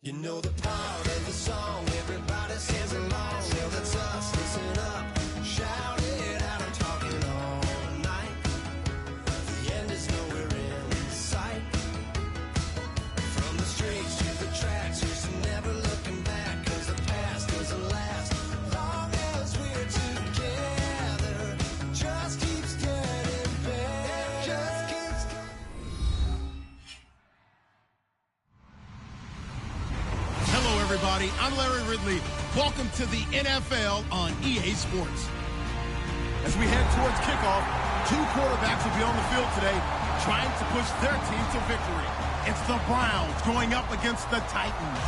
You know the part of the song, everybody sings along. Well, that's us, listen up, shout it out, I'm talking all night. The end is nowhere in sight. From the streets to the tracks, here's never looking back, cause the past doesn't last. Long as we're together, just keeps getting better. Just keeps getting. Hello, everybody. I'm Larry Ridley. Welcome to the NFL on EA Sports. As we head towards kickoff, two quarterbacks will be on the field today trying to push their team to victory. It's the Browns going up against the Titans.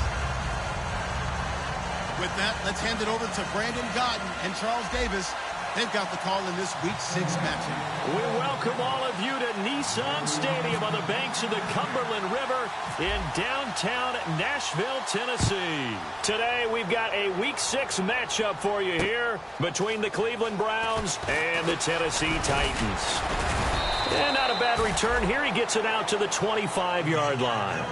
With that, let's hand it over to Brandon Godden and Charles Davis. They've got the call in this Week 6 matchup. We welcome all of you to Nissan Stadium on the banks of the Cumberland River in downtown Nashville, Tennessee. Today, we've got a Week 6 matchup for you here between the Cleveland Browns and the Tennessee Titans. And not a bad return here. He gets it out to the 25-yard line.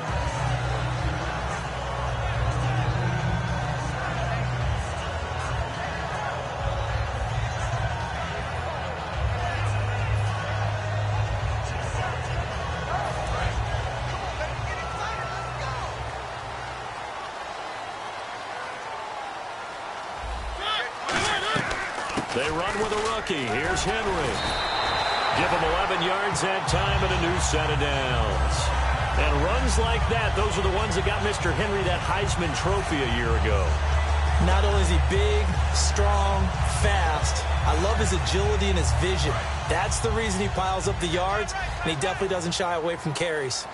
They run with a rookie. Here's Henry. Give him 11 yards that time and a new set of downs. And runs like that, those are the ones that got Mr. Henry that Heisman Trophy a year ago. Not only is he big, strong, fast, I love his agility and his vision. That's the reason he piles up the yards, and he definitely doesn't shy away from carries.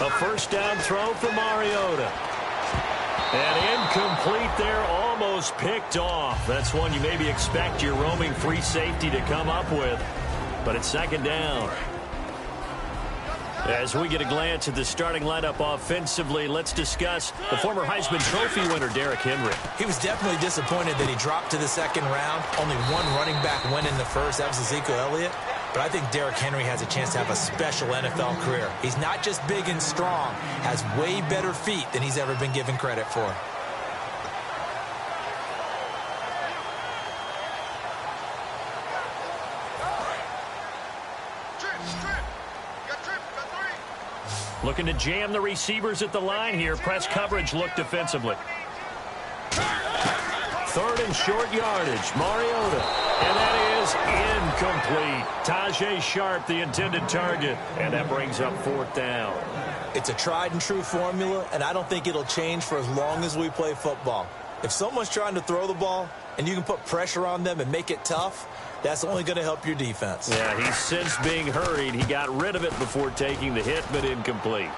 A first down throw for Mariota. And incomplete there, almost picked off. That's one you maybe expect your roaming free safety to come up with. But it's second down. As we get a glance at the starting lineup offensively, let's discuss the former Heisman Trophy winner, Derrick Henry. He was definitely disappointed that he dropped to the second round. Only one running back went in the first. That was Ezekiel Elliott. But I think Derrick Henry has a chance to have a special NFL career. He's not just big and strong, has way better feet than he's ever been given credit for. Looking to jam the receivers at the line here. Press coverage look defensively. Third and short yardage. Mariota. And that is incomplete. Tajay Sharp, the intended target. And that brings up fourth down. It's a tried and true formula, and I don't think it'll change for as long as we play football. If someone's trying to throw the ball and you can put pressure on them and make it tough, that's only going to help your defense. Yeah, he's since being hurried. He got rid of it before taking the hit, but incomplete.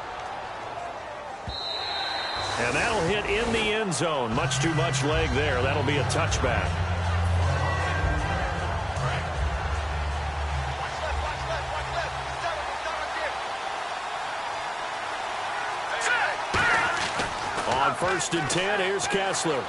And that'll hit in the end zone. Much too much leg there. That'll be a touchback. On 1st and 10, here's Kessler.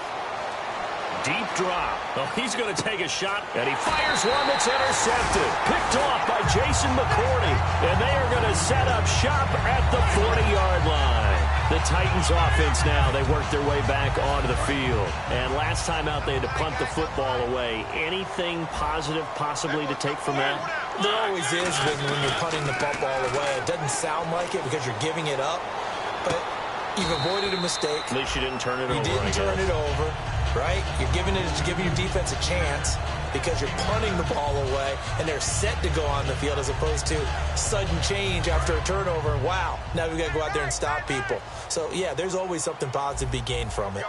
Deep drop. Oh, he's going to take a shot, and he fires one that's intercepted. Picked off by Jason McCourty, and they are going to set up shop at the 40-yard line. The Titans offense now, they work their way back onto the field. And last time out, they had to punt the football away. Anything positive possibly to take from that? There always is when you're punting the football away. It doesn't sound like it because you're giving it up, but you've avoided a mistake. At least you didn't turn it over. You didn't turn it over, right? You're giving your defense a chance because you're punting the ball away, and they're set to go on the field as opposed to sudden change after a turnover. Wow, now we've got to go out there and stop people. So, yeah, there's always something positive to be gained from it.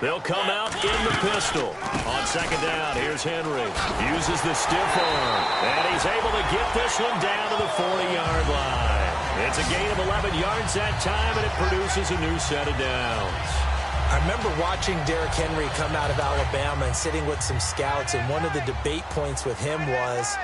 They'll come out in the pistol. On second down, here's Henry. Uses the stiff arm, and he's able to get this one down to the 40-yard line. It's a gain of 11 yards that time, and it produces a new set of downs. I remember watching Derrick Henry come out of Alabama and sitting with some scouts, and one of the debate points with him was,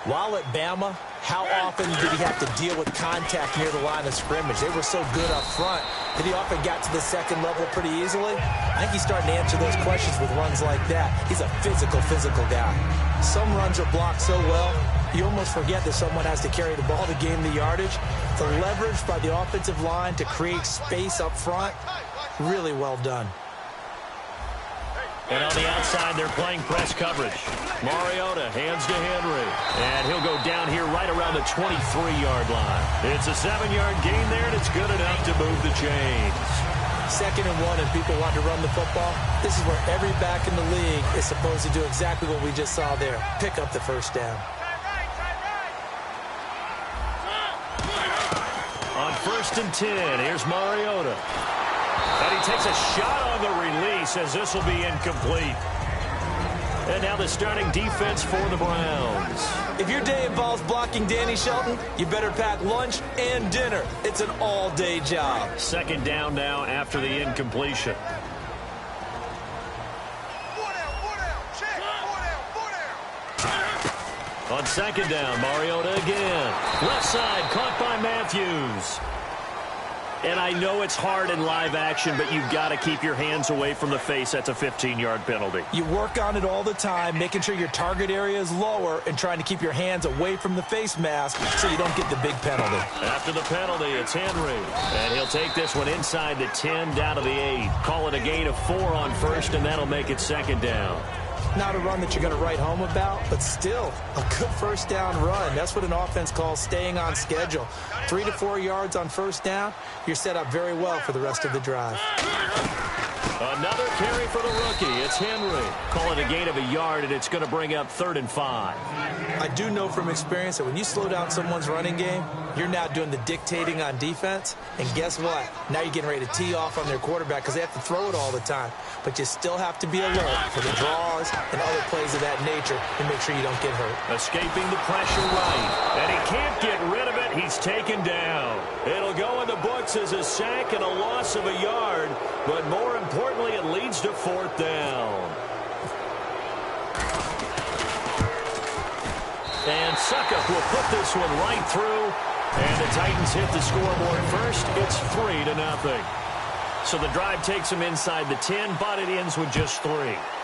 while at Bama, how often did he have to deal with contact near the line of scrimmage? They were so good up front that he often got to the second level pretty easily. I think he's starting to answer those questions with runs like that. He's a physical guy. Some runs are blocked so well, you almost forget that someone has to carry the ball to gain the yardage. The leverage by the offensive line to create space up front, really well done. And on the outside, they're playing press coverage. Mariota hands to Henry. And he'll go down here right around the 23-yard line. It's a 7-yard gain there, and it's good enough to move the chains. 2nd and 1, and people want to run the football. This is where every back in the league is supposed to do exactly what we just saw there. Pick up the first down. On 1st and 10, here's Mariota. And he takes a shot on the release as this will be incomplete. And now the starting defense for the Browns. If your day involves blocking Danny Shelton, you better pack lunch and dinner. It's an all-day job. 2nd down now after the incompletion. On 2nd down, Mariota again. Left side, caught by Matthews. And I know it's hard in live action, but you've got to keep your hands away from the face. That's a 15-yard penalty. You work on it all the time, making sure your target area is lower and trying to keep your hands away from the face mask so you don't get the big penalty. After the penalty, it's Henry. And he'll take this one inside the 10 down to the 8. Call it a gain of 4 on 1st, and that'll make it 2nd down. Not a run that you're going to write home about, but still a good 1st down run. That's what an offense calls staying on schedule. 3 to 4 yards on 1st down, you're set up very well for the rest of the drive. Another carry for the rookie. It's Henry. Call it a gain of a yard, and it's going to bring up 3rd and 5. I do know from experience that when you slow down someone's running game, you're now doing the dictating on defense. And guess what? Now you're getting ready to tee off on their quarterback because they have to throw it all the time. But you still have to be alert for the draws and other plays of that nature and make sure you don't get hurt. Escaping the pressure right. And he can't get rid of it. He's taken down. It'll go in the books as a sack and a loss of a yard. But more importantly, it leads to 4th down. And Suckup will put this one right through. And the Titans hit the scoreboard first. It's 3-0. So the drive takes them inside the 10, but it ends with just 3.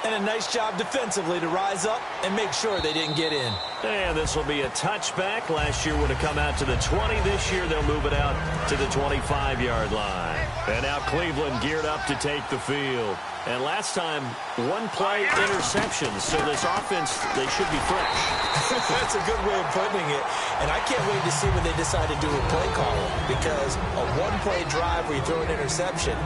And a nice job defensively to rise up and make sure they didn't get in. And this will be a touchback. Last year would have come out to the 20. This year they'll move it out to the 25-yard line. And now Cleveland geared up to take the field. And last time, 1-play interceptions. So this offense, they should be fresh. That's a good way of putting it. And I can't wait to see what they decide to do with play calling. Because a 1-play drive where you throw an interception,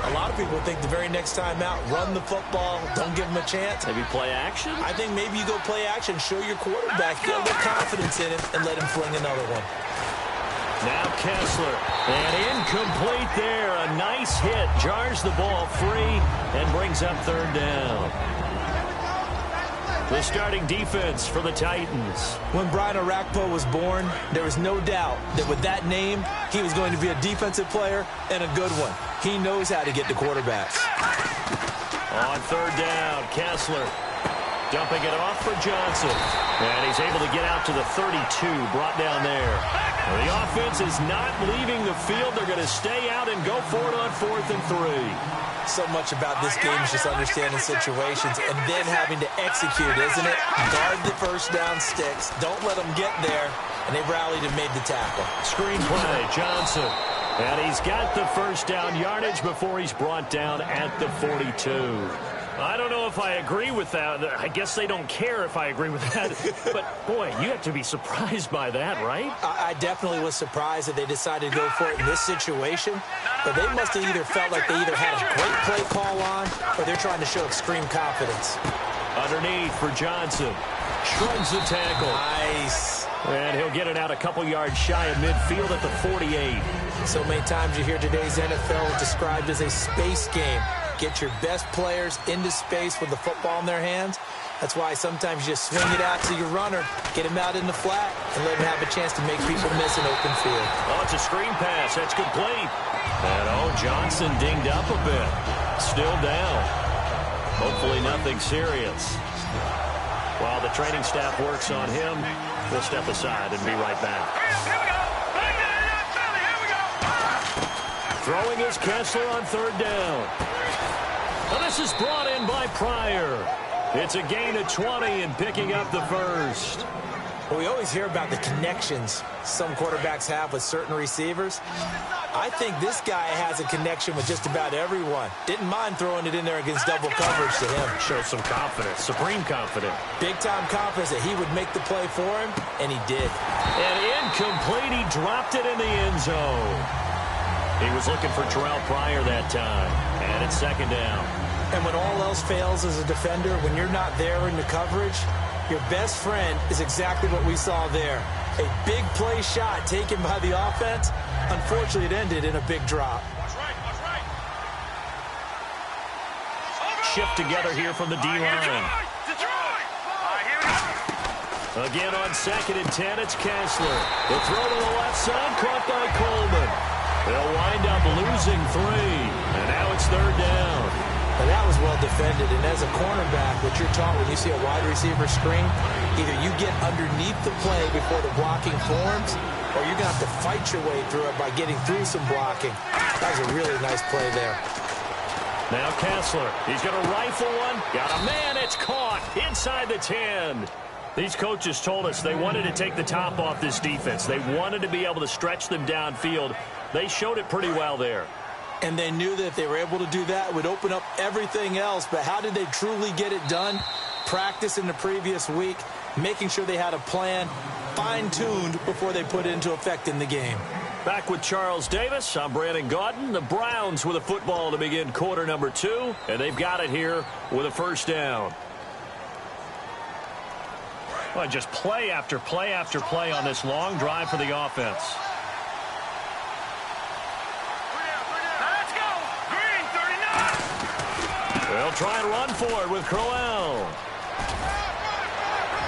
a lot of people think the very next time out, run the football, don't give them a chance. Maybe play action? I think maybe you go play action, show your quarterback, get a little confidence in it, and let him fling another one. Now Kessler, and incomplete there. A nice hit, jars the ball free, and brings up 3rd down. The starting defense for the Titans. When Brian Orakpo was born, there was no doubt that with that name, he was going to be a defensive player and a good one. He knows how to get to quarterbacks. On 3rd down, Kessler dumping it off for Johnson. And he's able to get out to the 32, brought down there. The offense is not leaving the field. They're going to stay out and go for it on 4th and 3. So much about this game is just understanding situations and then having to execute, isn't it? Guard the 1st down sticks. Don't let them get there. And they've rallied and made the tackle. Screen play, Johnson. And he's got the 1st down yardage before he's brought down at the 42. I don't know if I agree with that. I guess they don't care if I agree with that. But, boy, you have to be surprised by that, right? I definitely was surprised that they decided to go for it in this situation. But they must have either felt like they either had a great play call on or they're trying to show extreme confidence. Underneath for Johnson. Shrugs the tackle. Nice. And he'll get it out a couple yards shy of midfield at the 48. So many times you hear today's NFL described as a space game. Get your best players into space with the football in their hands. That's why sometimes you just swing it out to your runner, get him out in the flat, and let him have a chance to make people miss an open field. Oh, it's a screen pass. That's complete. And, Johnson dinged up a bit. Still down. Hopefully nothing serious. While the training staff works on him, we'll step aside and be right back. Throwing is Kessler on 3rd down. Now this is brought in by Pryor. It's a gain of 20 and picking up the 1st. Well, we always hear about the connections some quarterbacks have with certain receivers. I think this guy has a connection with just about everyone. Didn't mind throwing it in there against double coverage to him. Shows some confidence, supreme confidence. Big-time confidence that he would make the play for him, and he did. And incomplete, he dropped it in the end zone. He was looking for Terrell Pryor that time, and it's second down. And when all else fails as a defender, when you're not there in the coverage, your best friend is exactly what we saw there. A big play shot taken by the offense. Unfortunately, it ended in a big drop. Shift together here from the D-line. Again on 2nd and 10, it's Kessler. The throw to the left side, caught by Coleman. They'll wind up losing 3, and now it's 3rd down. Now that was well defended, and as a cornerback, what you're taught when you see a wide receiver screen, either you get underneath the play before the blocking forms, or you're going to have to fight your way through it by getting through some blocking. That was a really nice play there. Now Kessler, he's going to rifle one. Got a man, it's caught inside the 10. These coaches told us they wanted to take the top off this defense. They wanted to be able to stretch them downfield. They showed it pretty well there. And they knew that if they were able to do that, it would open up everything else. But how did they truly get it done? Practice in the previous week, making sure they had a plan, fine-tuned before they put it into effect in the game. Back with Charles Davis, I'm Brandon Gaudin. The Browns with a football to begin quarter number 2, and they've got it here with a 1st down. Well, just play after play after play on this long drive for the offense. They'll try and run for it with Crowell.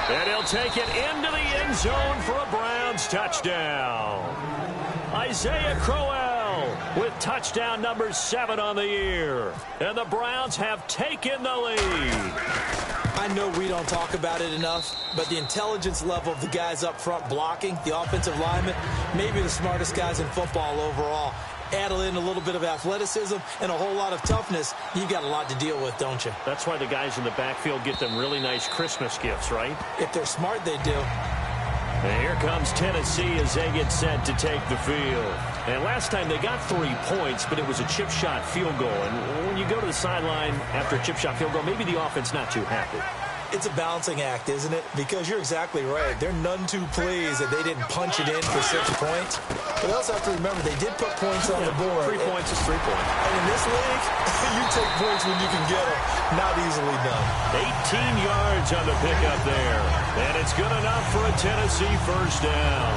And he'll take it into the end zone for a Browns touchdown. Isaiah Crowell with touchdown number 7 on the year. And the Browns have taken the lead. I know we don't talk about it enough, but the intelligence level of the guys up front blocking, the offensive linemen, maybe the smartest guys in football overall. Add in a little bit of athleticism and a whole lot of toughness, you've got a lot to deal with, don't you? That's why the guys in the backfield get them really nice Christmas gifts, right? If they're smart, they do. And here comes Tennessee as they get set to take the field. And last time they got 3 points, but it was a chip shot field goal. And when you go to the sideline after a chip shot field goal, maybe the offense not too happy. It's a balancing act, isn't it? Because you're exactly right. They're none too pleased that they didn't punch it in for 6 points. But they also have to remember they did put points on the board. 3 points is 3 points. And in this league, you take points when you can get them. Not easily done. 18 yards on the pickup there. And it's good enough for a Tennessee 1st down.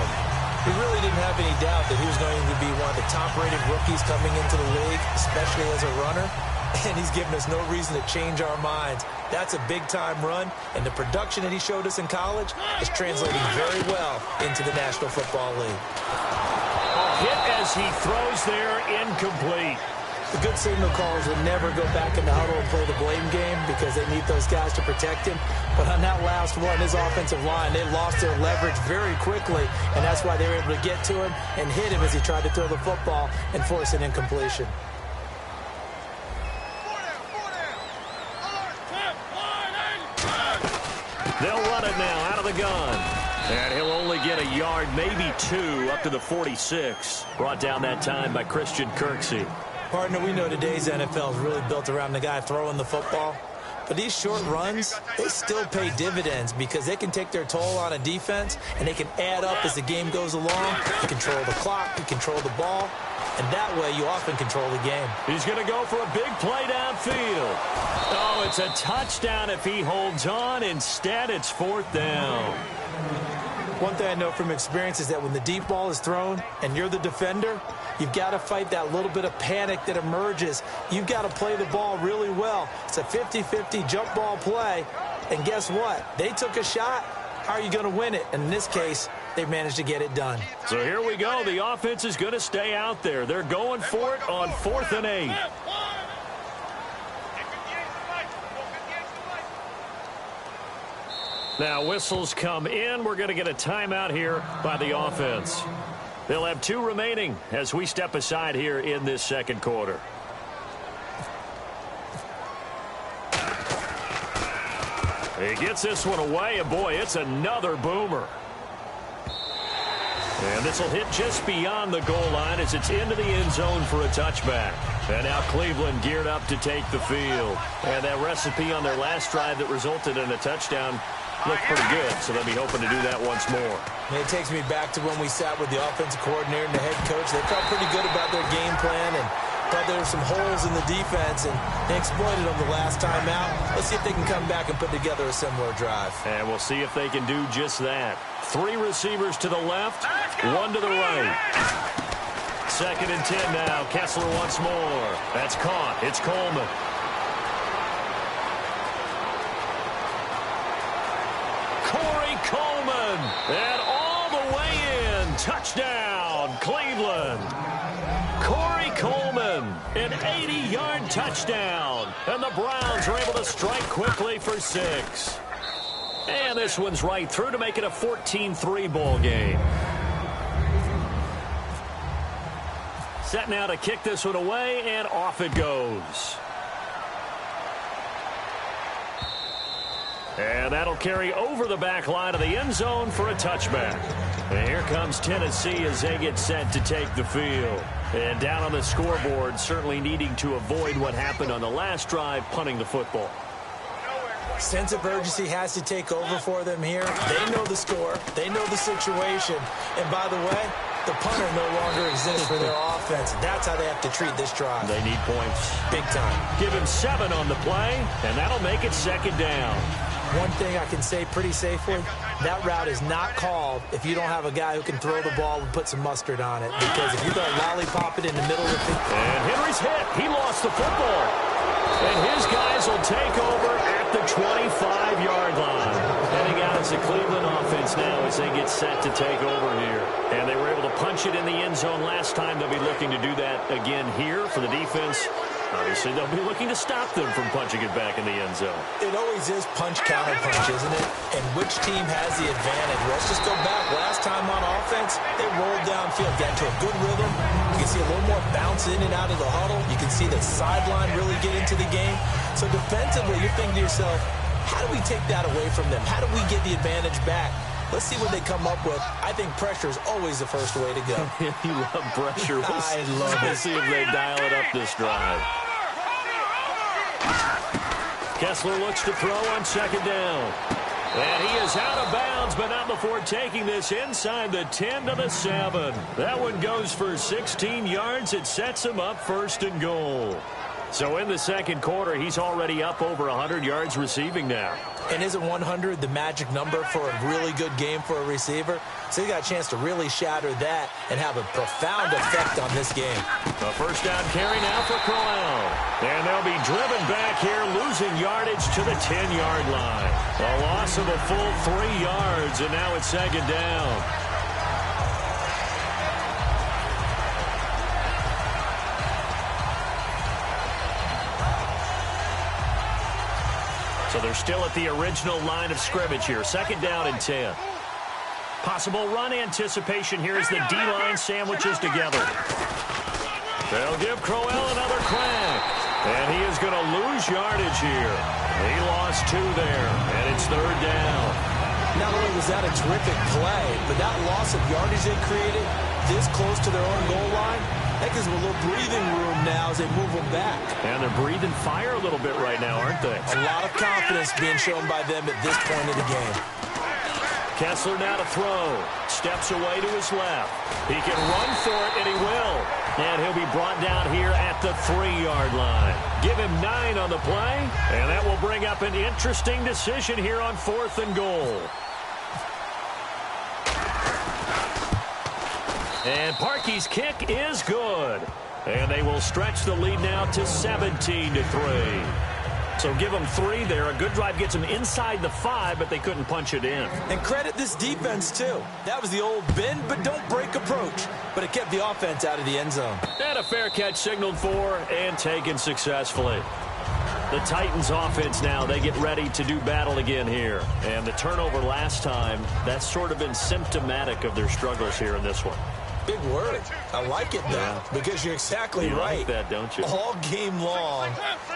We really didn't have any doubt that he was going to be one of the top-rated rookies coming into the league, especially as a runner. And he's given us no reason to change our minds. That's a big-time run, and the production that he showed us in college is translating very well into the National Football League. Hit as he throws there, incomplete. The good signal callers would never go back in the huddle and play the blame game because they need those guys to protect him. But on that last one, his offensive line, they lost their leverage very quickly, and that's why they were able to get to him and hit him as he tried to throw the football and force an incompletion. They'll run it now out of the gun. And he'll only get a yard, maybe 2, up to the 46. Brought down that time by Christian Kirksey. Partner, we know today's NFL is really built around the guy throwing the football. But these short runs, they still pay dividends because they can take their toll on a defense, and they can add up as the game goes along. You control the clock, you control the ball, and that way you often control the game. He's going to go for a big play downfield. Oh, it's a touchdown if he holds on. Instead, it's 4th down. One thing I know from experience is that when the deep ball is thrown and you're the defender, you've got to fight that little bit of panic that emerges. You've got to play the ball really well. It's a 50-50 jump ball play. And guess what? They took a shot. How are you going to win it? And in this case, they managed to get it done. So here we go. The offense is going to stay out there. They're going for it on 4th and 8. Now whistles come in. We're going to get a timeout here by the offense. They'll have 2 remaining as we step aside here in this second quarter. He gets this one away, and boy, it's another boomer. And this will hit just beyond the goal line as it's into the end zone for a touchback. And now Cleveland geared up to take the field. And that recipe on their last drive that resulted in a touchdown looked pretty good, so they'll be hoping to do that once more. And it takes me back to when we sat with the offensive coordinator and the head coach. They felt pretty good about their game plan and thought there were some holes in the defense, and they exploited them the last time out. Let's see if they can come back and put together a similar drive. And we'll see if they can do just that. 3 receivers to the left, 1 to the right. 2nd and 10 now. Kessler once more. That's caught. It's Coleman. Coleman, and all the way in. Touchdown, Cleveland. Corey Coleman, an 80-yard touchdown. And the Browns are able to strike quickly for 6. And this one's right through to make it a 14-3 ball game. Set now to kick this one away, and off it goes. And that'll carry over the back line of the end zone for a touchback. And here comes Tennessee as they get set to take the field. And down on the scoreboard, certainly needing to avoid what happened on the last drive, punting the football. Sense of urgency has to take over for them here. They know the score. They know the situation. And by the way, the punter no longer exists for their offense. That's how they have to treat this drive. They need points. Big time. Give him 7 on the play, and that'll make it 2nd down. One thing I can say pretty safely, that route is not called if you don't have a guy who can throw the ball and put some mustard on it. Because if you don't lollipop it in the middle of the field. And Henry's hit. He lost the football. And his guys will take over at the 25-yard line. Heading out as the Cleveland offense now as they get set to take over here. And they were able to punch it in the end zone last time. They'll be looking to do that again here for the defense. Obviously, they'll be looking to stop them from punching it back in the end zone. It always is punch-counter-punch, isn't it? And which team has the advantage? Let's just go back. Last time on offense, they rolled downfield, got into a good rhythm. You can see a little more bounce in and out of the huddle. You can see the sideline really get into the game. So defensively, you're thinking to yourself, how do we take that away from them? How do we get the advantage back? Let's see what they come up with. I think pressure is always the first way to go. You love pressure. I love it. We'll see if they dial it up this drive. Kessler looks to throw on 2nd down. And he is out of bounds, but not before taking this inside the 10 to the 7. That one goes for 16 yards. It sets him up 1st and goal. So in the 2nd quarter, he's already up over 100 yards receiving now. And isn't 100 the magic number for a really good game for a receiver? So he got a chance to really shatter that and have a profound effect on this game. A 1st down carry now for Crowell. And they'll be driven back here, losing yardage to the 10-yard line. A loss of a full 3 yards, and now it's 2nd down. So they're still at the original line of scrimmage here. 2nd down and 10. Possible run anticipation here as the D-line sandwiches together. They'll give Crowell another crack. And he is going to lose yardage here. He lost 2 there, and it's 3rd down. Not only was that a terrific play, but that loss of yardage they created this close to their own goal line, that gives them a little breathing room now as they move them back. And they're breathing fire a little bit right now, aren't they? A lot of confidence being shown by them at this point in the game. Kessler now to throw. Steps away to his left. He can run for it, and he will. And he'll be brought down here at the 3-yard line. Give him 9 on the play, and that will bring up an interesting decision here on 4th and goal. And Parkey's kick is good. And they will stretch the lead now to 17-3. So give them 3 there. A good drive gets them inside the 5, but they couldn't punch it in. And credit this defense, too. That was the old bend but don't break approach. But it kept the offense out of the end zone. And a fair catch signaled for and taken successfully. The Titans offense now, they get ready to do battle again here. And the turnover last time, that's sort of been symptomatic of their struggles here in this one. Big word. I like it, though, because you're exactly right. You like that, don't you? All game long,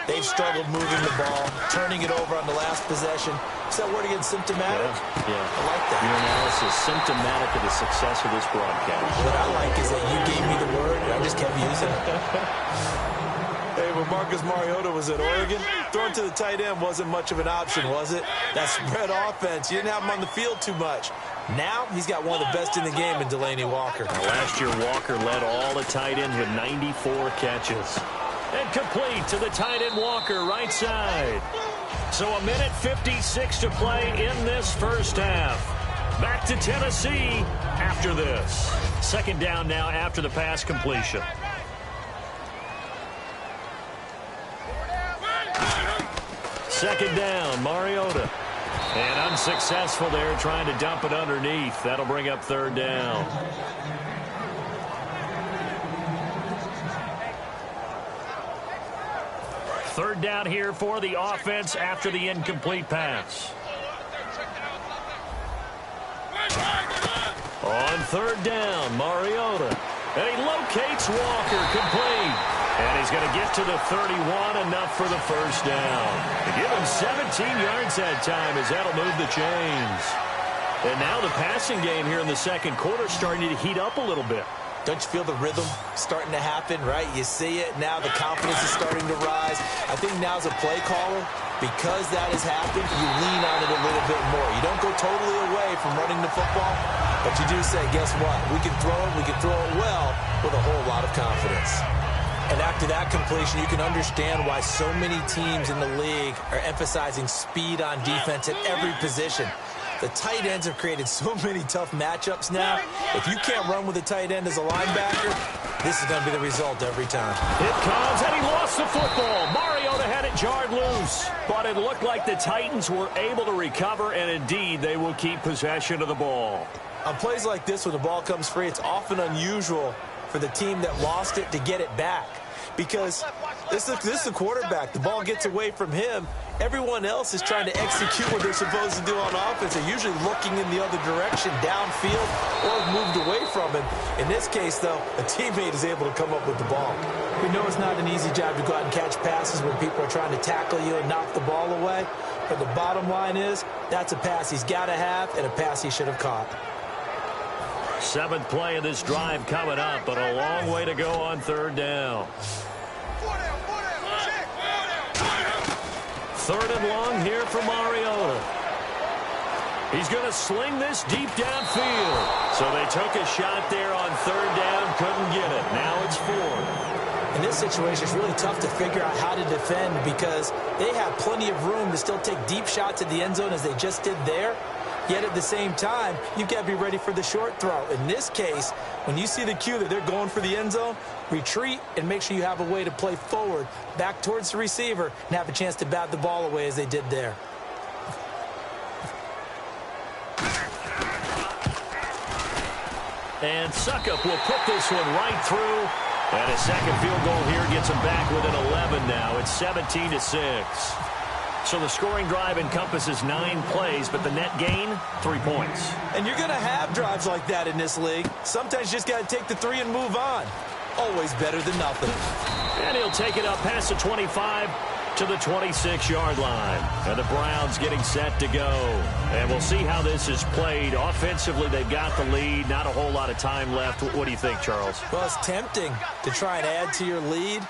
they've struggled moving the ball, turning it over on the last possession. Is that word again, symptomatic? Yeah. I like that. Your analysis, symptomatic of the success of this broadcast. What I like is that you gave me the word, and I just kept using it. Hey, when Marcus Mariota was at Oregon, throwing to the tight end wasn't much of an option, was it? That spread offense, you didn't have him on the field too much. Now, he's got one of the best in the game in Delaney Walker. Last year, Walker led all the tight ends with 94 catches. And complete to the tight end Walker, right side. So a minute 56 to play in this first half. Back to Tennessee after this. Second down now after the pass completion. Second down, Mariota. And unsuccessful there, trying to dump it underneath. That'll bring up third down. Third down here for the offense after the incomplete pass. On third down, Mariota. And he locates Walker, complete. And he's going to get to the 31, enough for the first down. To give him 17 yards that time, as that'll move the chains. And now the passing game here in the second quarter starting to heat up a little bit. Don't you feel the rhythm starting to happen, right? You see it. Now the confidence is starting to rise. I think now as a play caller, because that has happened, you lean on it a little bit more. You don't go totally away from running the football, but you do say, guess what? We can throw it well with a whole lot of confidence. And after that completion, you can understand why so many teams in the league are emphasizing speed on defense at every position. The tight ends have created so many tough matchups now. If you can't run with a tight end as a linebacker, this is going to be the result every time. It comes, and he lost the football. Mariota had it jarred loose. But it looked like the Titans were able to recover, and indeed, they will keep possession of the ball. On plays like this, when the ball comes free, it's often unusual for the team that lost it to get it back. Because this is the quarterback. The ball gets away from him. Everyone else is trying to execute what they're supposed to do on offense. They're usually looking in the other direction, downfield, or moved away from him. In this case, though, a teammate is able to come up with the ball. We know it's not an easy job to go out and catch passes when people are trying to tackle you and knock the ball away. But the bottom line is, that's a pass he's got to have and a pass he should have caught. Seventh play of this drive coming up, but a long way to go on third down. Third and long here for Mariota. He's going to sling this deep downfield. So they took a shot there on third down, couldn't get it. Now it's fourth. In this situation, it's really tough to figure out how to defend because they have plenty of room to still take deep shots at the end zone as they just did there. Yet at the same time, you've got to be ready for the short throw. In this case, when you see the cue that they're going for the end zone, retreat and make sure you have a way to play forward, back towards the receiver, and have a chance to bat the ball away as they did there. And Suckup will put this one right through. And a second field goal here gets them back within 11 now. It's 17-6. So the scoring drive encompasses 9 plays, but the net gain, 3 points. And you're going to have drives like that in this league. Sometimes you just got to take the 3 and move on. Always better than nothing. And he'll take it up past the 25 to the 26-yard line. And the Browns getting set to go. And we'll see how this is played. Offensively, they've got the lead. Not a whole lot of time left. What do you think, Charles? Well, it's tempting to try and add to your lead.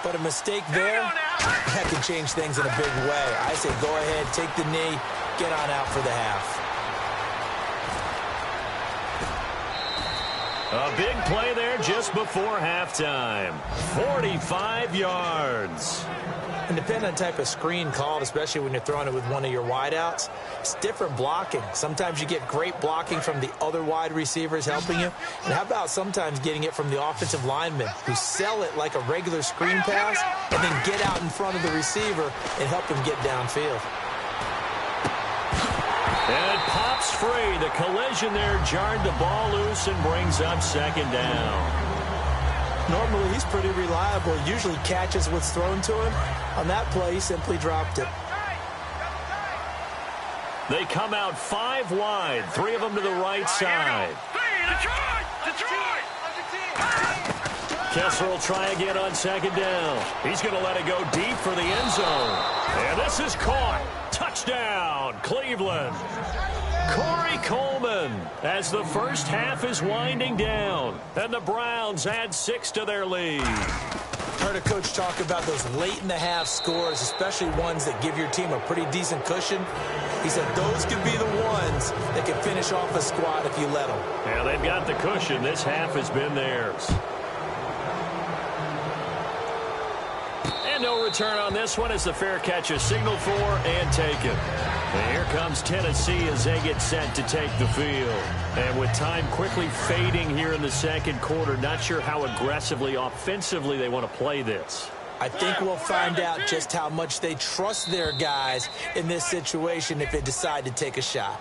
But a mistake there, that can change things in a big way. I say go ahead, take the knee, get on out for the half. A big play there just before halftime. 45 yards. And depending on the type of screen called, especially when you're throwing it with one of your wideouts, it's different blocking. Sometimes you get great blocking from the other wide receivers helping you. And how about sometimes getting it from the offensive linemen who sell it like a regular screen pass and then get out in front of the receiver and help him get downfield. And it pops free. The collision there jarred the ball loose and brings up second down. Normally, he's pretty reliable. He usually catches what's thrown to him. On that play, he simply dropped it. They come out 5 wide, 3 of them to the right side. Kessler will try again on second down. He's going to let it go deep for the end zone. And this is caught. Touchdown, Cleveland. Corey Coleman as the first half is winding down. And the Browns add 6 to their lead. Heard a coach talk about those late-in-the-half scores, especially ones that give your team a pretty decent cushion. He said those could be the ones that can finish off a squad if you let them. Yeah, they've got the cushion. This half has been theirs. And no return on this one as the fair catch is signaled for and taken. And here comes Tennessee as they get set to take the field. And with time quickly fading here in the second quarter, not sure how aggressively, offensively they want to play this. I think we'll find out just how much they trust their guys in this situation if they decide to take a shot.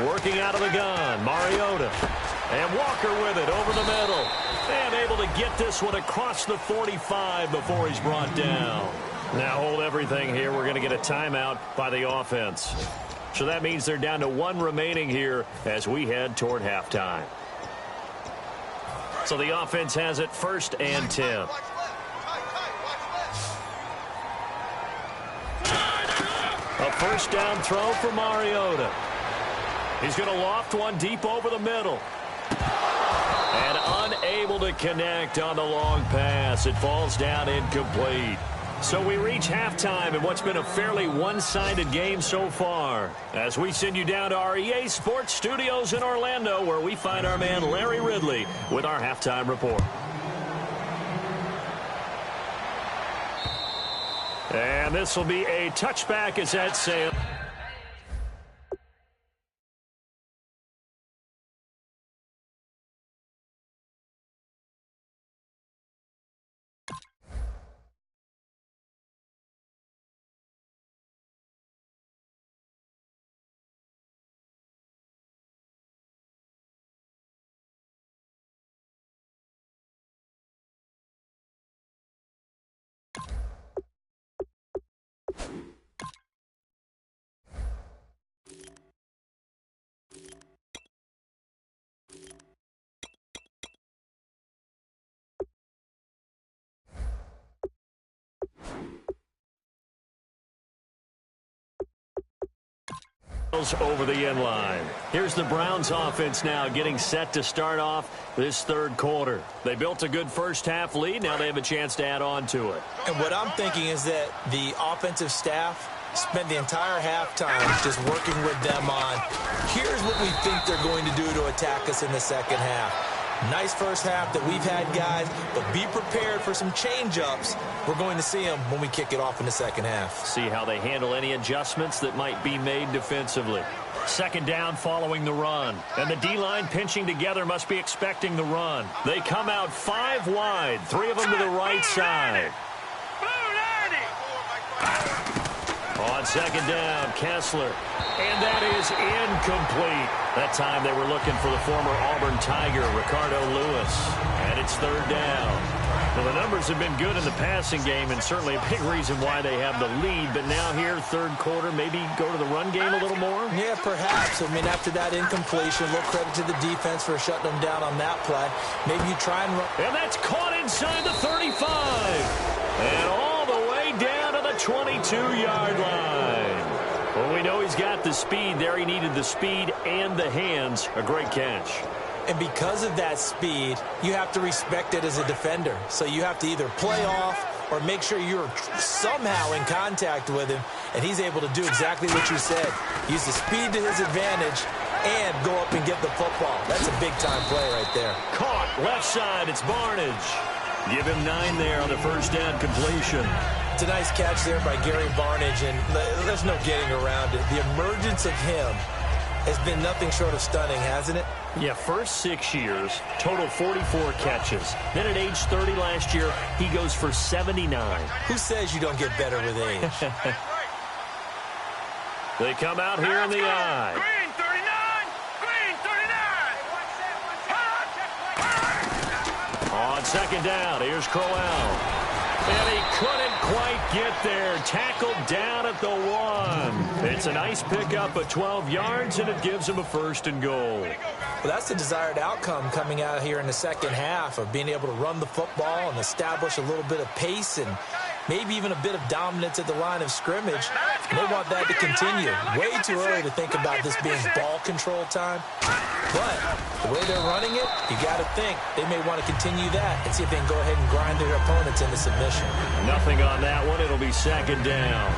Working out of the gun, Mariota. And Walker with it over the middle. And able to get this one across the 45 before he's brought down. Now hold everything here. We're going to get a timeout by the offense. So that means they're down to 1 remaining here as we head toward halftime. So the offense has it 1st and 10. A first down throw for Mariota. He's going to loft one deep over the middle. And unable to connect on the long pass. It falls down incomplete. So we reach halftime in what's been a fairly one-sided game so far. As we send you down to our EA Sports Studios in Orlando, where we find our man Larry Ridley with our halftime report. And this will be a touchback as that sails. Over the end line. Here's the Browns offense now getting set to start off this third quarter. They built a good first half lead. Now they have a chance to add on to it. And what I'm thinking is that the offensive staff spent the entire halftime just working with them on, here's what we think they're going to do to attack us in the second half. Nice first half that we've had, guys, but be prepared for some change-ups. We're going to see them when we kick it off in the second half. See how they handle any adjustments that might be made defensively. Second down following the run. And the D-line pinching together must be expecting the run. They come out 5 wide, 3 of them to the right side. On second down, Kessler. And that is incomplete. That time they were looking for the former Auburn Tiger, Ricardo Lewis. And it's third down. Well, the numbers have been good in the passing game, and certainly a big reason why they have the lead. But now here, third quarter, maybe go to the run game a little more? Yeah, perhaps. I mean, after that incompletion, a little credit to the defense for shutting them down on that play. Maybe you try and run. And that's caught inside the 35. And all the way down to the 22-yard line. Well, we know he's got the speed there. He needed the speed and the hands. A great catch. And because of that speed, you have to respect it as a defender. So you have to either play off or make sure you're somehow in contact with him, and he's able to do exactly what you said. Use the speed to his advantage and go up and get the football. That's a big-time play right there. Caught left side. It's Barnage. Give him 9 there on the first down completion. It's a nice catch there by Gary Barnage, and there's no getting around it. The emergence of him has been nothing short of stunning, hasn't it? Yeah, first 6 years, total 44 catches. Then at age 30 last year, he goes for 79. Who says you don't get better with age? They come out here in the eye. Green 39! Green 39! second down. Here's Crowell. And he couldn't quite get there. Tackled down at the 1. It's a nice pickup of 12 yards, and it gives him a 1st and goal. Well, that's the desired outcome coming out here in the second half of being able to run the football and establish a little bit of pace and maybe even a bit of dominance at the line of scrimmage. And they want that to continue. Way too early to think about this being ball control time. But the way they're running it, you got to think they may want to continue that and see if they can go ahead and grind their opponents into submission. Nothing on that one. It'll be second down.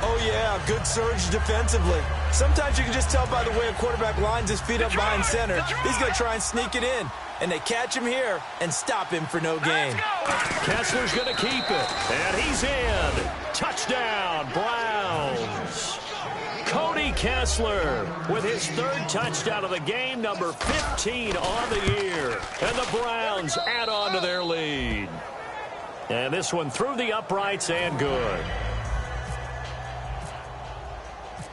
Oh, yeah, good surge defensively. Sometimes you can just tell by the way a quarterback lines his feet up behind center. He's going to try and sneak it in. And they catch him here and stop him for no gain. Kessler's going to keep it. And he's in. Touchdown, Browns. Cody Kessler with his 3rd touchdown of the game, number 15 on the year. And the Browns add on to their lead. And this one through the uprights and good.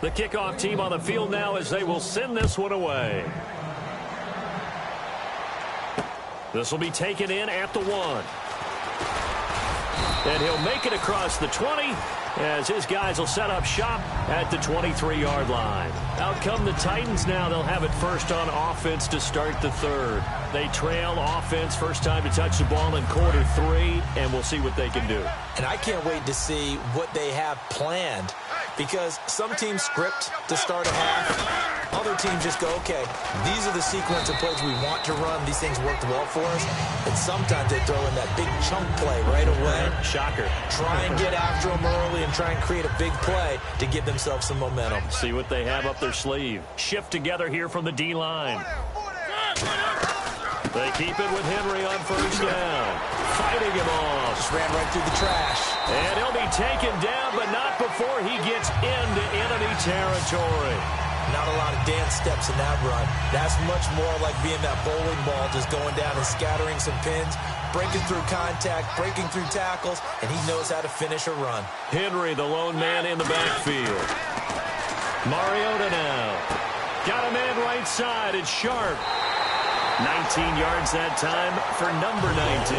The kickoff team on the field now as they will send this one away. This will be taken in at the 1. And he'll make it across the 20 as his guys will set up shop at the 23-yard line. Out come the Titans now. They'll have it first on offense to start the 3rd. They trail offense, first time to touch the ball in quarter 3, and we'll see what they can do. And I can't wait to see what they have planned, because some teams script to start a half. Other teams just go, okay, these are the sequence of plays we want to run. These things worked well for us. And sometimes they throw in that big chunk play right away. Shocker. Try and get after them early and try and create a big play to give themselves some momentum. See what they have up their sleeve. Shift together here from the D-line. They keep it with Henry on first down. Fighting him off. Just ran right through the trash. And he'll be taken down, but not before he gets into enemy territory. Not a lot of dance steps in that run. That's much more like being that bowling ball, just going down and scattering some pins, breaking through contact, breaking through tackles, and he knows how to finish a run. Henry, the lone man in the backfield. Mariota now. Got a man right side. It's Sharp. 19 yards that time for number 19.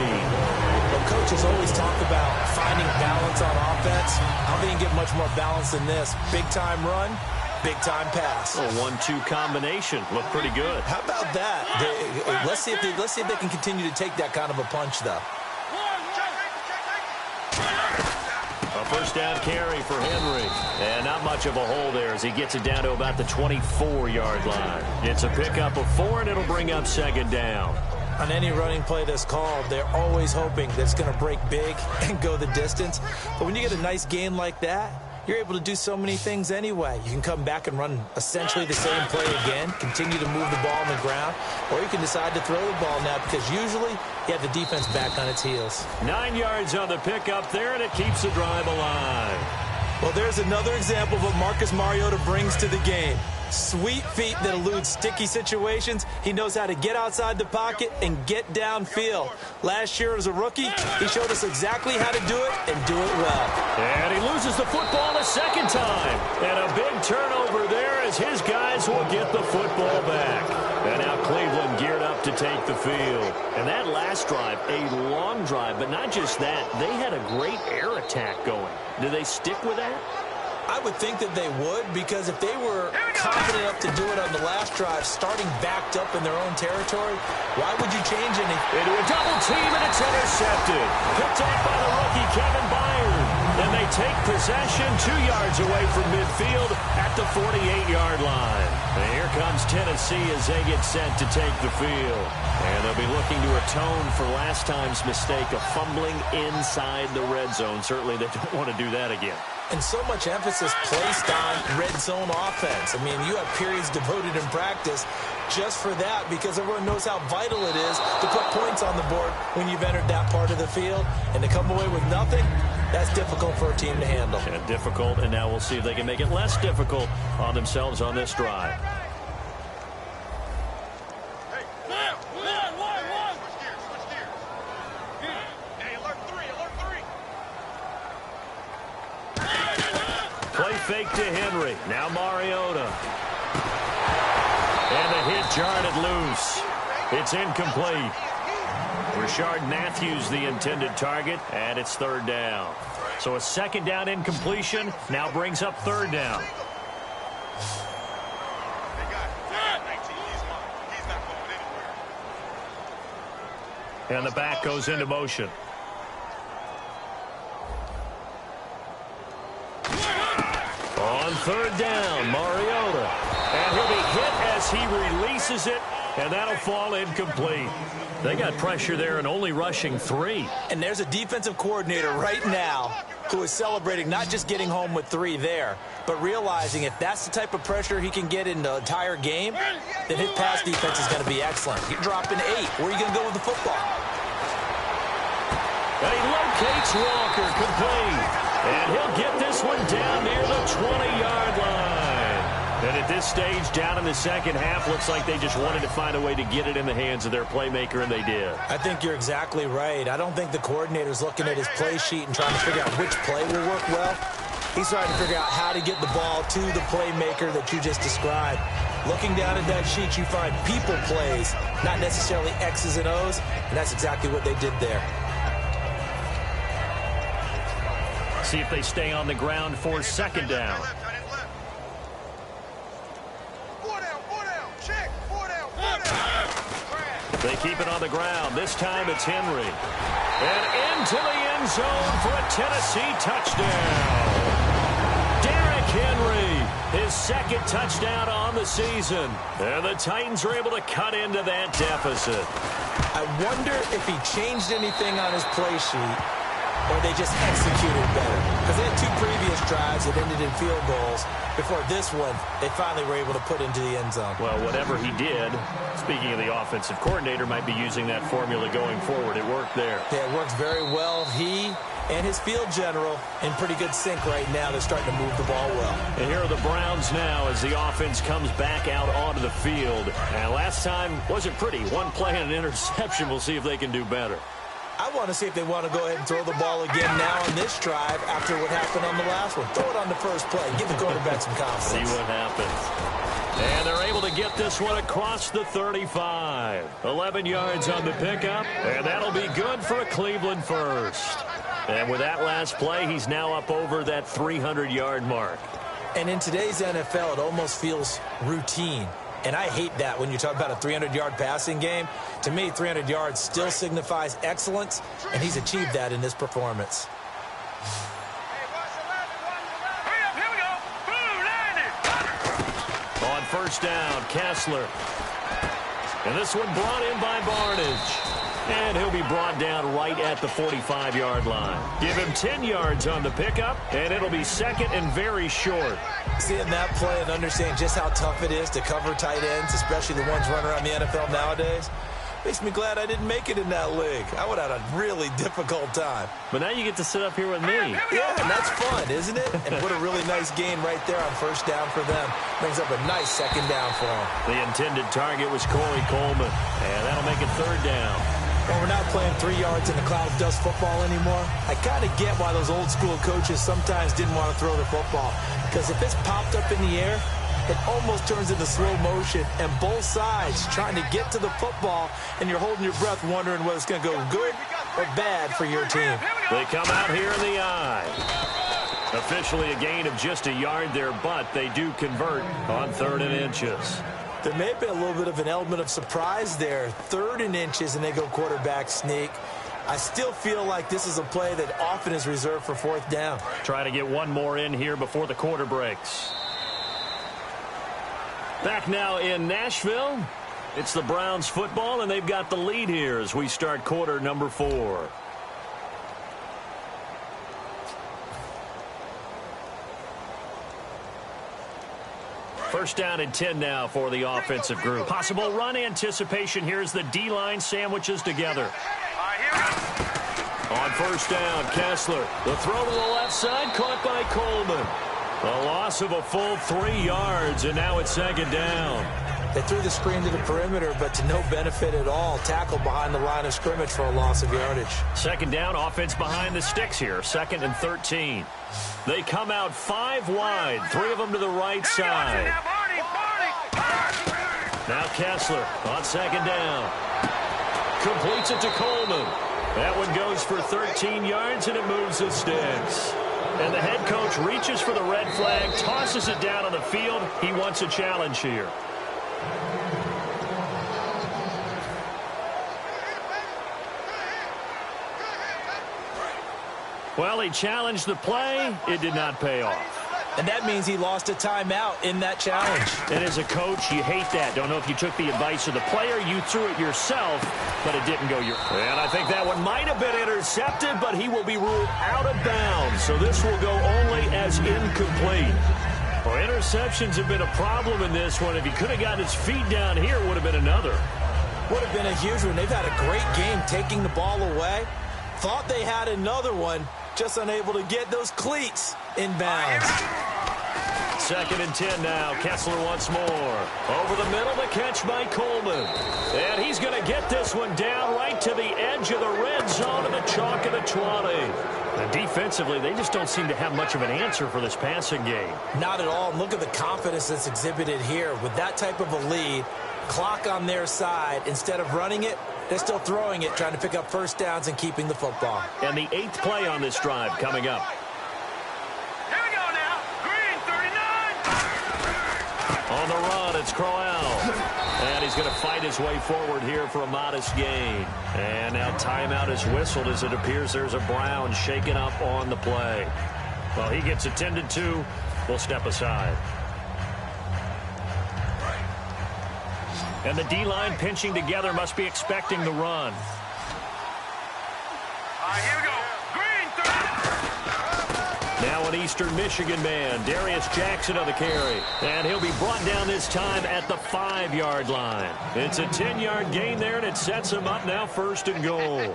Well, coaches always talk about finding balance on offense. I don't think you can get much more balance than this. Big-time run. Big-time pass. A 1-2 combination. Looked pretty good. How about that? Let's see if they can continue to take that kind of a punch, though. A first down carry for Henry. And not much of a hole there as he gets it down to about the 24-yard line. It's a pickup of 4, and it'll bring up second down. On any running play that's called, they're always hoping that it's going to break big and go the distance. But when you get a nice gain like that, you're able to do so many things anyway. You can come back and run essentially the same play again, continue to move the ball on the ground, or you can decide to throw the ball now because usually you have the defense back on its heels. 9 yards on the pickup there, and it keeps the drive alive. Well, there's another example of what Marcus Mariota brings to the game. Sweet feet that elude sticky situations. He knows how to get outside the pocket and get downfield. Last year as a rookie, he showed us exactly how to do it and do it well. And he loses the football a second time. And a big turnover there as his guys will get the football back. And now Cleveland geared up to take the field. And that last drive, a long drive, but not just that. They had a great air attack going. Do they stick with that? I would think that they would, because if they were confident enough to do it on the last drive, starting backed up in their own territory, why would you change anything? Into a double team, and it's intercepted. Picked off by the rookie, Kevin Byard. And they take possession 2 yards away from midfield at the 48-yard line. And here comes Tennessee as they get set to take the field. And they'll be looking to atone for last time's mistake of fumbling inside the red zone. Certainly they don't want to do that again. And so much emphasis placed on red zone offense. I mean, you have periods devoted in practice just for that, because everyone knows how vital it is to put points on the board when you've entered that part of the field. And to come away with nothing, that's difficult for a team to handle. And difficult, and now we'll see if they can make it less difficult on themselves on this drive. Play fake to Henry. Now Mariota. And the hit jarred it loose. It's incomplete. Rashard Matthews, the intended target, and it's third down. So a second down incompletion now brings up third down. And the back goes into motion. On third down, Mariota. And he'll be hit as he releases it, and that'll fall incomplete. They got pressure there and only rushing 3. And there's a defensive coordinator right now who is celebrating not just getting home with 3 there, but realizing if that's the type of pressure he can get in the entire game, then his pass defense is going to be excellent. You're dropping 8. Where are you going to go with the football? And he locates Walker, complete. And he'll get this one down near the 20-yard line. And at this stage, down in the second half, looks like they just wanted to find a way to get it in the hands of their playmaker, and they did. I think you're exactly right. I don't think the coordinator's looking at his play sheet and trying to figure out which play will work well. He's trying to figure out how to get the ball to the playmaker that you just described. Looking down at that sheet, you find people plays, not necessarily X's and O's, and that's exactly what they did there. See if they stay on the ground for second down. They keep it on the ground. This time it's Henry. And into the end zone for a Tennessee touchdown. Derrick Henry, his second touchdown on the season. And the Titans are able to cut into that deficit. I wonder if he changed anything on his play sheet or they just executed better. Because they had 2 previous drives that ended in field goals. Before this one, they finally were able to put into the end zone. Well, whatever he did, speaking of the offensive coordinator, might be using that formula going forward. It worked there. Yeah, it works very well. He and his field general in pretty good sync right now. They're starting to move the ball well. And here are the Browns now as the offense comes back out onto the field. And last time wasn't pretty. 1 play and an interception. We'll see if they can do better. I want to see if they want to go ahead and throw the ball again now on this drive after what happened on the last one. Throw it on the first play. Give the quarterback some confidence. See what happens. And they're able to get this one across the 35. 11 yards on the pickup, and that'll be good for a Cleveland first. And with that last play, he's now up over that 300-yard mark. And in today's NFL, it almost feels routine. And I hate that when you talk about a 300-yard passing game. To me, 300 yards still signifies excellence, and he's achieved that in this performance. On first down, Kessler. And this one brought in by Barnage. And he'll be brought down right at the 45-yard line. Give him 10 yards on the pickup, and it'll be second and very short. Seeing that play and understanding just how tough it is to cover tight ends, especially the ones running around the NFL nowadays, makes me glad I didn't make it in that league. I would have had a really difficult time. But now you get to sit up here with me. Yeah, and that's fun, isn't it? And what a really nice gain right there on first down for them. Brings up a nice second down for them. The intended target was Corey Coleman, and that'll make it third down. Well, we're not playing 3 yards in the cloud of dust football anymore. I kind of get why those old school coaches sometimes didn't want to throw the football. Because if it's popped up in the air, it almost turns into slow motion. And both sides trying to get to the football, and you're holding your breath wondering whether it's going to go good or bad for your team. They come out here in the eye. Officially a gain of just a yard there, but they do convert on 3rd and inches. There may have been a little bit of an element of surprise there. 3rd and inches, and they go quarterback sneak. I still feel like this is a play that often is reserved for 4th down. Try to get one more in here before the quarter breaks. Back now in Nashville. It's the Browns football, and they've got the lead here as we start quarter number 4. First down and 10 now for the offensive group. Possible run anticipation here as the D-line sandwiches together. On first down, Kessler. The throw to the left side, caught by Coleman. A loss of a full 3 yards, and now it's second down. They threw the screen to the perimeter, but to no benefit at all. Tackled behind the line of scrimmage for a loss of yardage. Second down, offense behind the sticks here. 2nd and 13. They come out 5 wide, 3 of them to the right side. Now Kessler on second down. completes it to Coleman. That one goes for 13 yards, and it moves the sticks. And the head coach reaches for the red flag, tosses it down on the field. He wants a challenge here. Well, he challenged the play. It did not pay off. And that means he lost a timeout in that challenge. And as a coach, you hate that. Don't know if you took the advice of the player. You threw it yourself, but it didn't go your way. And I think that one might have been intercepted, but he will be ruled out of bounds. So this will go only as incomplete. Well, interceptions have been a problem in this one. If he could have gotten his feet down here, it would have been another. Would have been a huge one. They've had a great game taking the ball away. Thought they had another one, just unable to get those cleats in bounds. 2nd and 10 now. Kessler once more. Over the middle, the catch by Coleman. And he's going to get this one down right to the edge of the red zone of the chalk of the 20. And defensively, they just don't seem to have much of an answer for this passing game. Not at all. And look at the confidence that's exhibited here. With that type of a lead, clock on their side, instead of running it, they're still throwing it, trying to pick up first downs and keeping the football. And the 8th play on this drive coming up. Here we go now. Green, 39. On the run, it's Crowell. And he's going to fight his way forward here for a modest gain. And now timeout is whistled as it appears there's a Brown shaken up on the play. Well, he gets attended to. We'll step aside. And the D-line pinching together must be expecting the run. Here we go. Green, 30. Now an Eastern Michigan man, Darius Jackson on the carry. And he'll be brought down this time at the 5-yard line. It's a 10-yard gain there, and it sets him up now 1st and goal.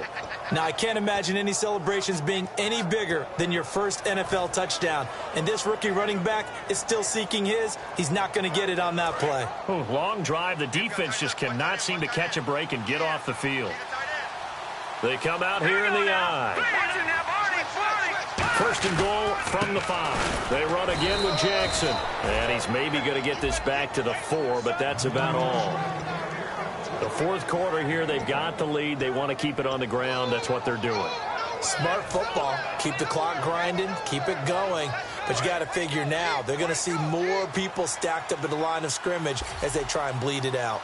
Now, I can't imagine any celebrations being any bigger than your first NFL touchdown. And this rookie running back is still seeking his. He's not going to get it on that play. Oh, long drive. The defense just cannot seem to catch a break and get off the field. They come out here in the eye. 1st and goal from the 5. They run again with Jackson. And he's maybe going to get this back to the 4, but that's about all. The 4th quarter here, they've got the lead. They want to keep it on the ground. That's what they're doing. Smart football. Keep the clock grinding. Keep it going. But you got to figure now, they're going to see more people stacked up at the line of scrimmage as they try and bleed it out.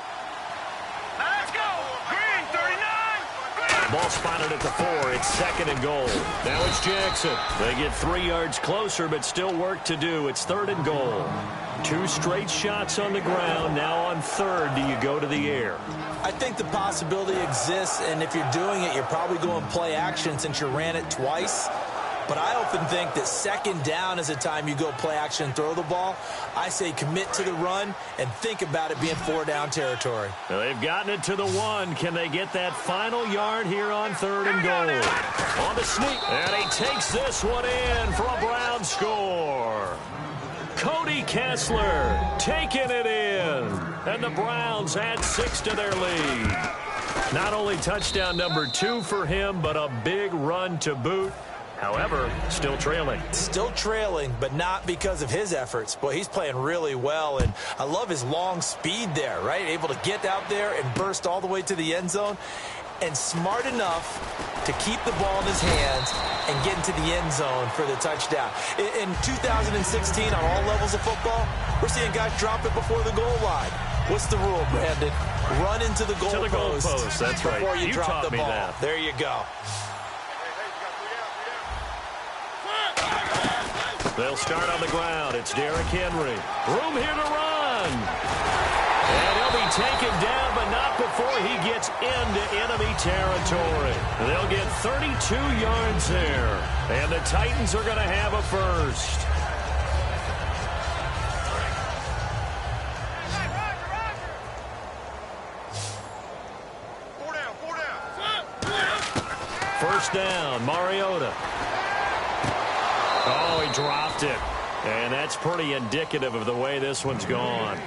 Now let's go. Green, 39. Ball spotted at the 4. It's 2nd and goal. Now it's Jackson. They get 3 yards closer, but still work to do. It's 3rd and goal. 2 straight shots on the ground. Now on 3rd, do you go to the air? I think the possibility exists, and if you're doing it, you're probably going play action since you ran it twice. But I often think that 2nd down is the time you go play action and throw the ball. I say commit to the run and think about it being 4-down territory. Well, they've gotten it to the 1. Can they get that final yard here on 3rd and goal? On the sneak, and he takes this one in for a Brown score. Cody Kessler taking it in. And the Browns add 6 to their lead. Not only touchdown number 2 for him, but a big run to boot. However, still trailing. Still trailing, but not because of his efforts. Boy, he's playing really well, and I love his long speed there, right? Able to get out there and burst all the way to the end zone. And smart enough to keep the ball in his hands and get into the end zone for the touchdown. In 2016, on all levels of football, we're seeing guys drop it before the goal line. What's the rule, Brandon? Run into the goalpost. That's right. Before you drop taught the me ball. that. There you go. They'll start on the ground. It's Derrick Henry. Room here to run. And he'll be taken down, but not before he gets into enemy territory. They'll get 32 yards there. And the Titans are going to have a first. First down, Mariota. Oh, he dropped it. And that's pretty indicative of the way this one's gone. I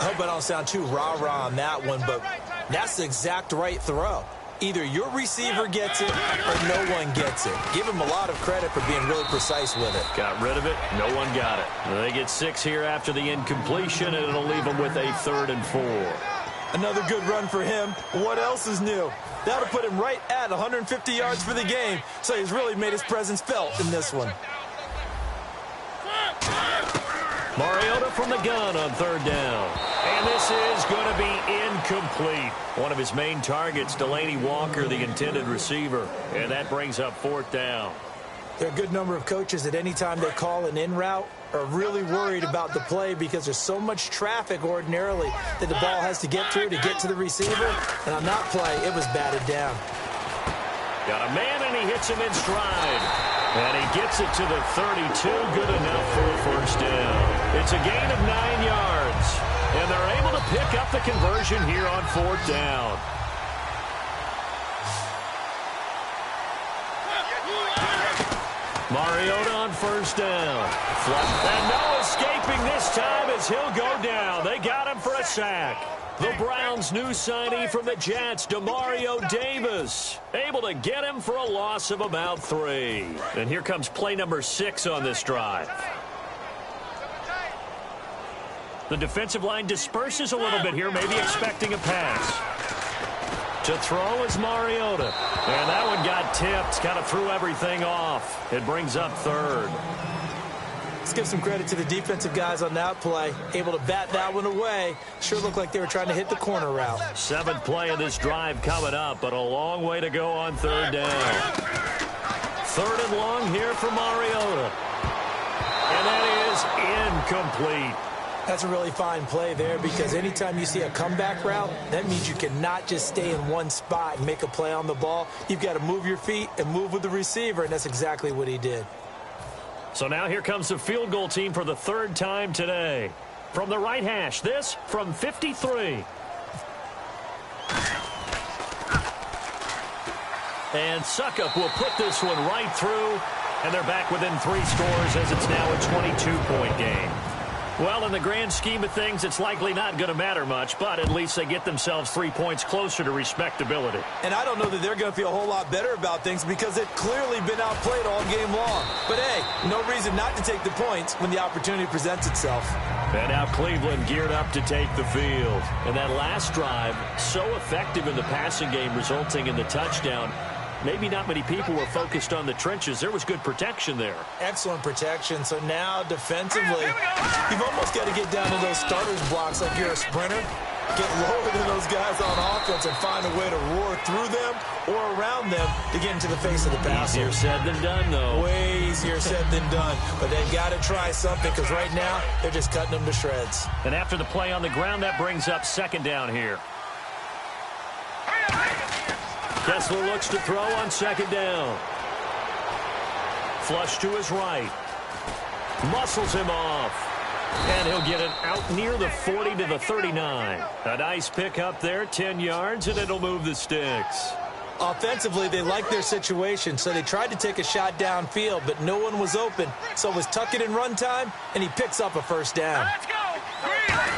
hope I don't sound too rah-rah on that one, but that's the exact right throw. Either your receiver gets it or no one gets it. Give him a lot of credit for being really precise with it. Got rid of it. No one got it. They get 6 here after the incompletion, and it'll leave them with a 3rd and 4. Another good run for him. What else is new? That'll put him right at 150 yards for the game, so he's really made his presence felt in this one. Mariota from the gun on third down. And this is going to be incomplete. One of his main targets, Delaney Walker, the intended receiver. And that brings up fourth down. There are a good number of coaches that any time they call an in route are really worried about the play because there's so much traffic ordinarily that the ball has to get through to get to the receiver. And on that play, it was batted down. Got a man, and he hits him in stride. And he gets it to the 32. Good enough for a first down. It's a gain of 9 yards. And they're able to pick up the conversion here on fourth down. Mariota on first down. And no escaping this time as he'll go down. They got him for a sack. The Browns' new signee from the Jets, Demario Davis, able to get him for a loss of about 3. And here comes play number 6 on this drive. The defensive line disperses a little bit here, maybe expecting a pass. To throw is Mariota. And that one got tipped, kind of threw everything off. It brings up third. Let's give some credit to the defensive guys on that play. Able to bat that one away. Sure looked like they were trying to hit the corner route. 7th play of this drive coming up, but a long way to go on third down. 3rd and long here for Mariota. And that is incomplete. That's a really fine play there because anytime you see a comeback route, that means you cannot just stay in one spot and make a play on the ball. You've got to move your feet and move with the receiver, and that's exactly what he did. So now here comes the field goal team for the 3rd time today. From the right hash, this from 53. And Suckup will put this one right through, and they're back within 3 scores as it's now a 22-point game. Well, in the grand scheme of things, it's likely not going to matter much, but at least they get themselves 3 points closer to respectability. And I don't know that they're going to feel a whole lot better about things because they've clearly been outplayed all game long. But, hey, no reason not to take the points when the opportunity presents itself. And now Cleveland geared up to take the field. And that last drive, so effective in the passing game, resulting in the touchdown. Maybe not many people were focused on the trenches. There was good protection there. Excellent protection. So now defensively, you've almost got to get down to those starters blocks like you're a sprinter. Get lower than those guys on offense and find a way to roar through them or around them to get into the face of the passer. Easier said than done, though. Way easier said than done. But they've got to try something because right now they're just cutting them to shreds. And after the play on the ground, that brings up 2nd down here. Kessler looks to throw on 2nd down. Flush to his right. Muscles him off. And he'll get it out near the 40 to the 39. A nice pick up there, 10 yards, and it'll move the sticks. Offensively, they liked their situation, so they tried to take a shot downfield, but no one was open. So it was tuck it in run time, and he picks up a first down. Let's go! Green!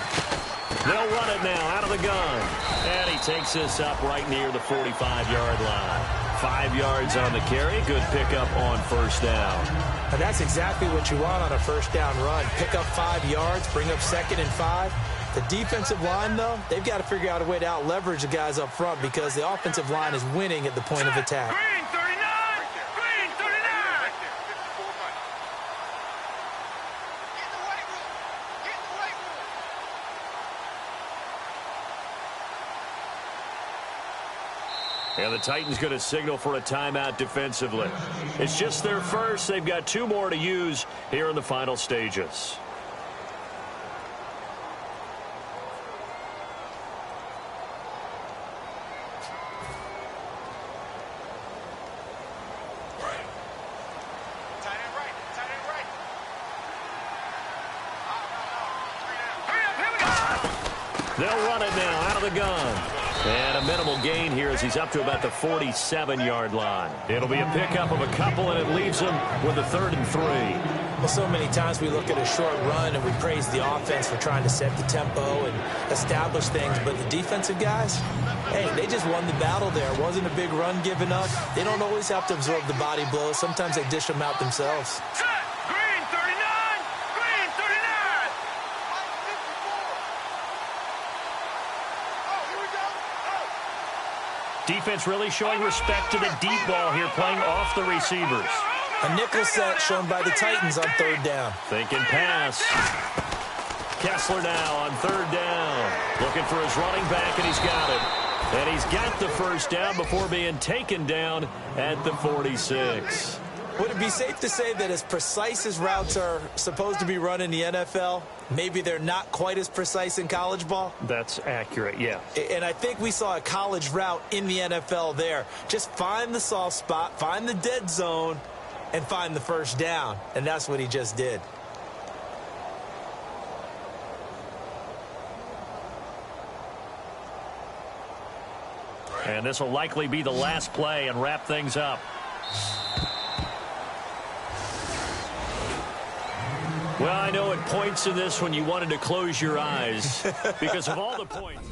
They'll run it now out of the gun. And he takes this up right near the 45-yard line. 5 yards on the carry. Good pickup on first down. And that's exactly what you want on a first down run. Pick up 5 yards, bring up 2nd and 5. The defensive line, though, they've got to figure out a way to out-leverage the guys up front because the offensive line is winning at the point of attack. Green 39! Green 39! And the Titans going to signal for a timeout defensively. It's just their first. They've got 2 more to use here in the final stages. They'll run it now out of the gun. And a minimal gain here as he's up to about the 47-yard line. It'll be a pickup of a couple, and it leaves him with a 3rd and 3. Well, so many times we look at a short run and we praise the offense for trying to set the tempo and establish things, but the defensive guys, hey, they just won the battle there. It wasn't a big run given up. They don't always have to absorb the body blows. Sometimes they dish them out themselves. Set! Green 39! Green 39! Defense really showing respect to the deep ball here, playing off the receivers. A nickel set shown by the Titans on third down. Thinking pass. Kessler now on third down. Looking for his running back, and he's got it. And he's got the first down before being taken down at the 46. Would it be safe to say that as precise as routes are supposed to be run in the NFL, maybe they're not quite as precise in college ball? That's accurate, yeah. And I think we saw a college route in the NFL there. Just find the soft spot, find the dead zone, and find the first down. And that's what he just did. And this will likely be the last play and wrap things up. Well, I know at points in this when you wanted to close your eyes because of all the points.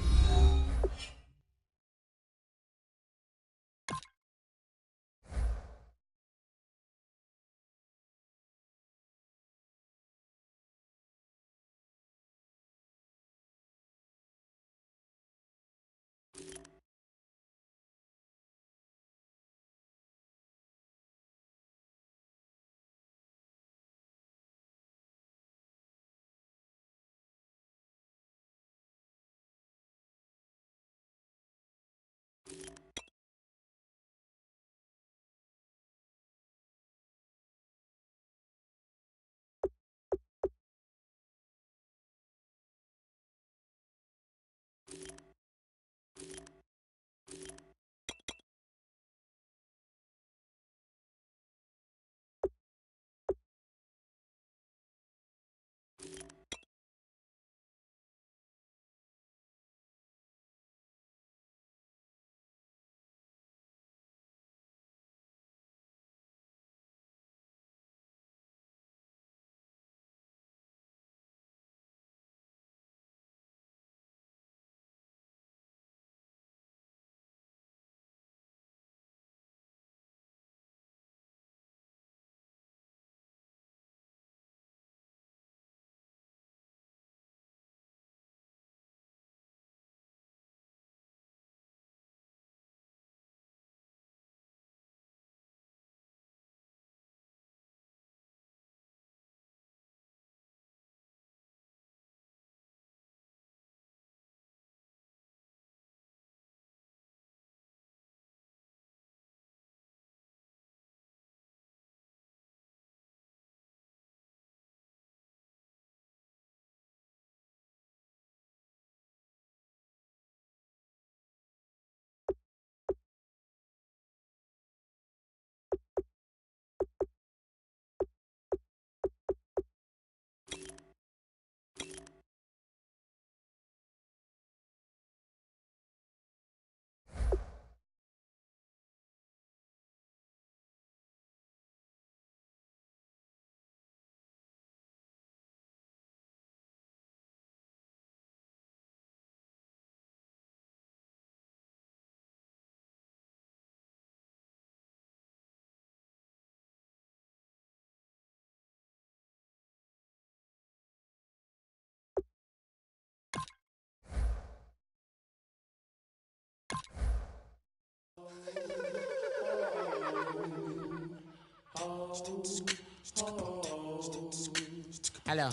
Hello,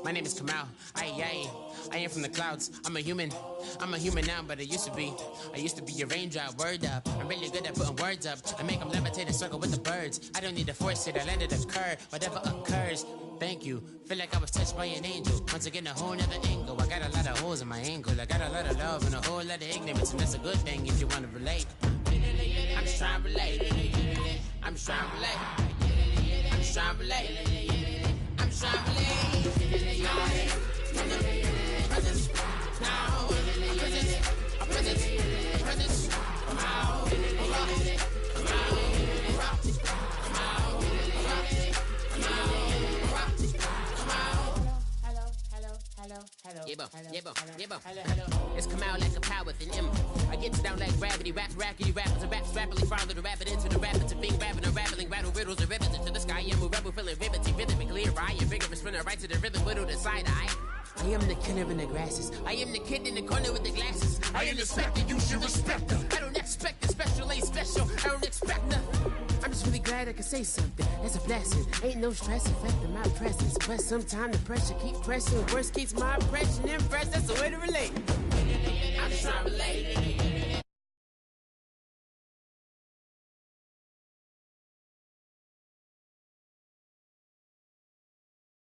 my name is Kamal. I am from the clouds. I'm a human now, but I used to be. I used to be a raindrop, word up. I'm really good at putting words up. I make them levitate and circle with the birds. I don't need to force it, I let it occur. Whatever occurs, thank you. Feel like I was touched by an angel. Once again, a whole nother angle. I got a lot of holes in my angle. I got a lot of love and a whole lot of ignorance, and that's a good thing if you want to relate. I'm just trying to relate. I'm just trying to relate. I'm just trying to relate. I'm just trying to relate. Presence, now, presence, come out, come It's come out like a power within him. I get down like gravity, rappers and raps rapidly follow the rabbit into the rabbit to being rapping and rattling, rattle riddles and rivets into the sky. I'm a rebel feeling rhythmic, clear eye and vigorous, spinner right to the rhythm, widow the side eye. I am the killer in the grasses. I am the kid in the corner with the glasses. I am the spectre, you should respect them. I don't expect it. Special ain't special. I don't expect nothing. I'm just really glad I can say something. That's a blessing. Ain't no stress affecting my presence. But sometimes the pressure keep pressing. Worst keeps my impression impressed. That's the way to relate.